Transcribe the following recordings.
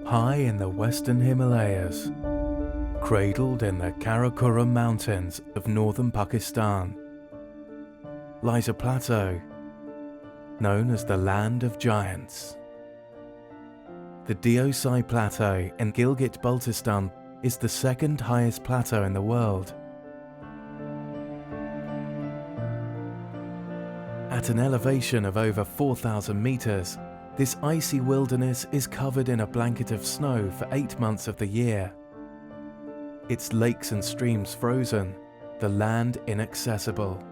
High in the western Himalayas, cradled in the Karakorum mountains of northern Pakistan, lies a plateau known as the Land of Giants. The Deosai Plateau in Gilgit-Baltistan is the second highest plateau in the world. At an elevation of over 4,000 meters, this icy wilderness is covered in a blanket of snow for 8 months of the year. Its lakes and streams frozen, the land inaccessible.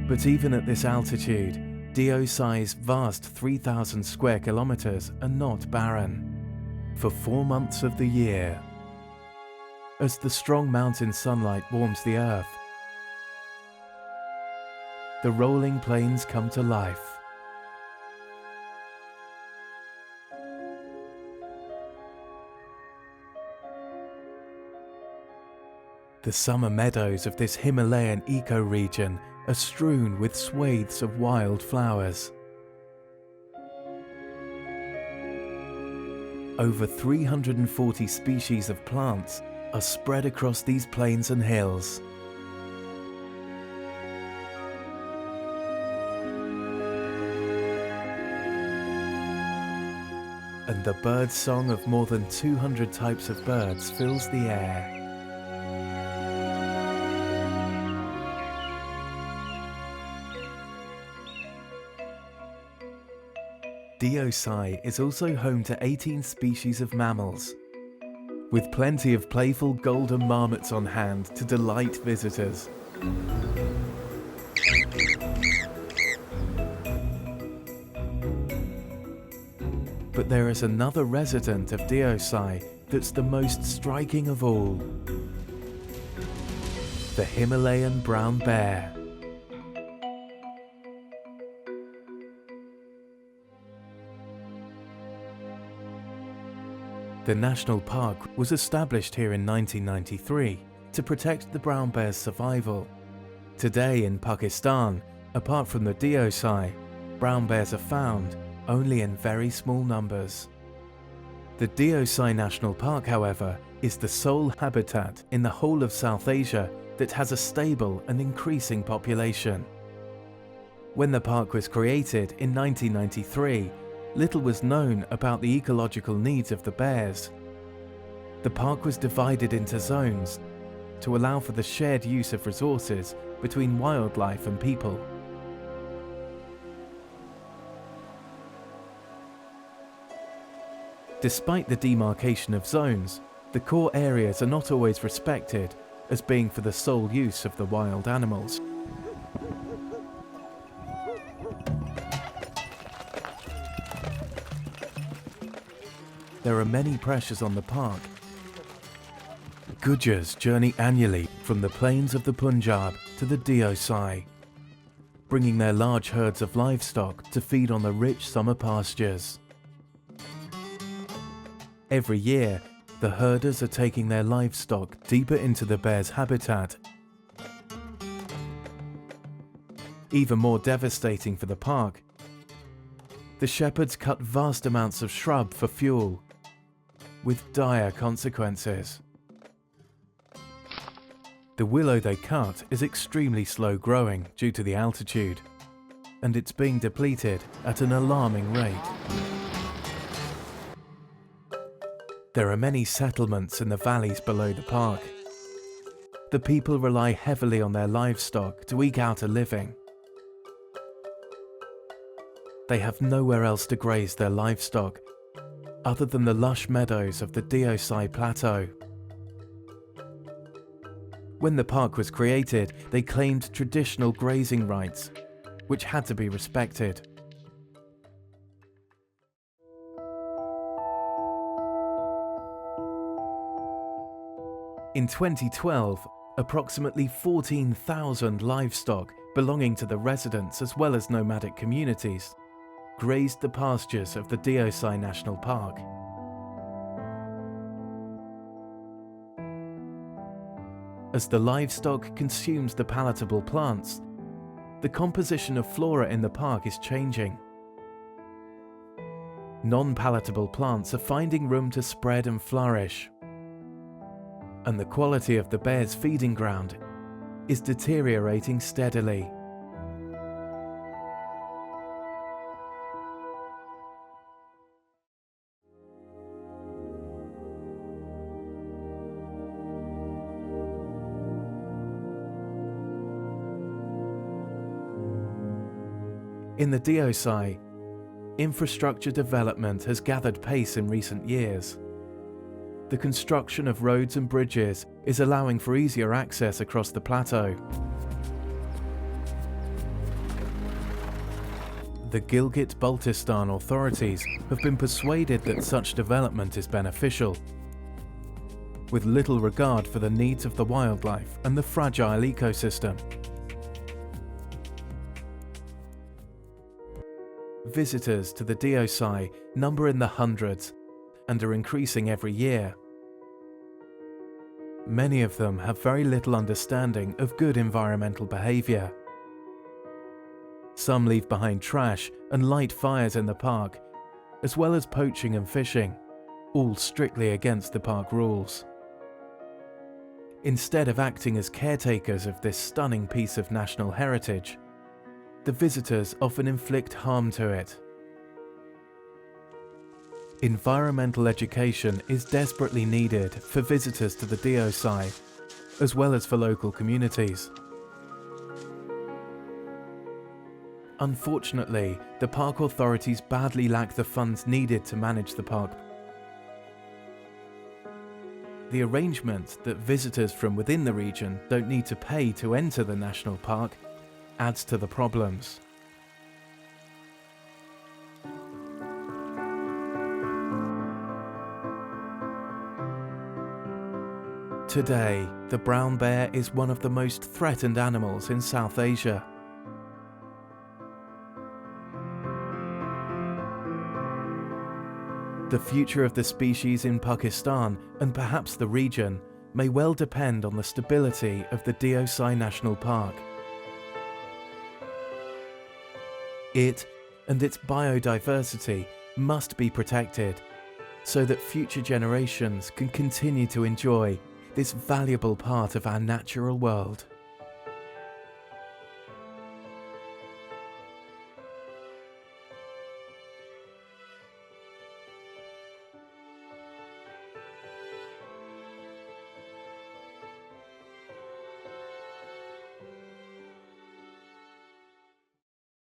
But even at this altitude, Deosai's vast 3,000 square kilometers are not barren. For 4 months of the year, as the strong mountain sunlight warms the earth, the rolling plains come to life. The summer meadows of this Himalayan ecoregion are strewn with swathes of wildflowers. Over 340 species of plants are spread across these plains and hills. And the bird song of more than 200 types of birds fills the air. Deosai is also home to 18 species of mammals, with plenty of playful golden marmots on hand to delight visitors. But there is another resident of Deosai that's the most striking of all: the Himalayan brown bear. The national park was established here in 1993 to protect the brown bear's survival. Today in Pakistan, apart from the Deosai, brown bears are found only in very small numbers. The Deosai National Park, however, is the sole habitat in the whole of South Asia that has a stable and increasing population. When the park was created in 1993, little was known about the ecological needs of the bears. The park was divided into zones to allow for the shared use of resources between wildlife and people. Despite the demarcation of zones, the core areas are not always respected as being for the sole use of the wild animals. There are many pressures on the park. Gujars journey annually from the plains of the Punjab to the Deosai, bringing their large herds of livestock to feed on the rich summer pastures. Every year, the herders are taking their livestock deeper into the bear's habitat. Even more devastating for the park, the shepherds cut vast amounts of shrub for fuel, with dire consequences. The willow they cut is extremely slow growing due to the altitude, and it's being depleted at an alarming rate. There are many settlements in the valleys below the park. The people rely heavily on their livestock to eke out a living. They have nowhere else to graze their livestock other than the lush meadows of the Deosai Plateau. When the park was created, they claimed traditional grazing rights, which had to be respected. In 2012, approximately 14,000 livestock belonging to the residents as well as nomadic communities, grazed the pastures of the Deosai National Park. As the livestock consumes the palatable plants, the composition of flora in the park is changing. Non-palatable plants are finding room to spread and flourish, and the quality of the bear's feeding ground is deteriorating steadily. In the Deosai, infrastructure development has gathered pace in recent years. The construction of roads and bridges is allowing for easier access across the plateau. The Gilgit-Baltistan authorities have been persuaded that such development is beneficial, with little regard for the needs of the wildlife and the fragile ecosystem. Visitors to the Deosai number in the hundreds and are increasing every year. Many of them have very little understanding of good environmental behavior. Some leave behind trash and light fires in the park, as well as poaching and fishing, all strictly against the park rules. Instead of acting as caretakers of this stunning piece of national heritage, the visitors often inflict harm to it. Environmental education is desperately needed for visitors to the Deosai, as well as for local communities. Unfortunately, the park authorities badly lack the funds needed to manage the park. The arrangement that visitors from within the region don't need to pay to enter the national park adds to the problems. Today, the brown bear is one of the most threatened animals in South Asia. The future of the species in Pakistan and perhaps the region may well depend on the stability of the Deosai National Park. It and its biodiversity must be protected so that future generations can continue to enjoy this valuable part of our natural world.